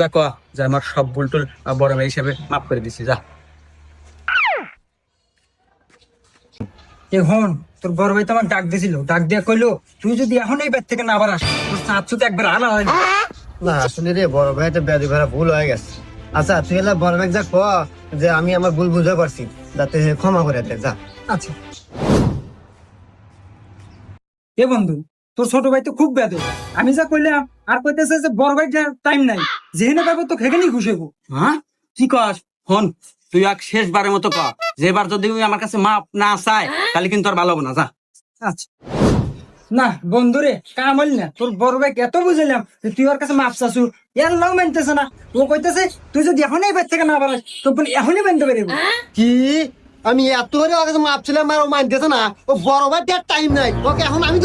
যা কয়া যে আমার সব ভুল টুল বড় ভাই হিসেবে মাফ করে দিছি যা। এখন তোর বড় ভাই তো আমার ডাক দিছিল, ডাক দিয়া কইলো তুই যদি এখন এই বেদ থেকে না আবার আস তোর চাঁদ তো একবার আলা হয় না আসলে রে বড় ভাই একটা ব্যাধি ভরা ভুল হয়ে গেছে। আচ্ছা তুই এলা বড় ভাই যা ক যে আমি আমার ভুল বুঝতে পারছি, যাতে ক্ষমা করে দে যা। আচ্ছা এ বন্ধু, তোর ছোট ভাই তো খুব বেদে, আমি যা কইলাম আর কইতেছে যে বড় ভাই টাইম নাই, যেখানে পাবো তো সেখানেই ঘুষে গো। হ্যাঁ কি কস? হন তুই এক শেষবারের মতো ক, যেবার যদি আমার কাছে মাপ না চায় তাহলে কিন্তু আর ভালো হবে না, যা। আচ্ছা না বন্ধুরে কামল না, তোর বড় ভাই এত বুঝলাম যে তুই ওর কাছে মাপ চাচ্ছু, এর লাও মানতেছে না। ও কইতেছে তুই যদি এখনই বেদ থেকে না বাড়াস তো এখনই মানতে পারবো। কি আমি এত করে ওর কাছে মাপ ছিলাম আর ও মানতেছে না? ও বড় ভাই টাইম নাই, ওকে এখন আমি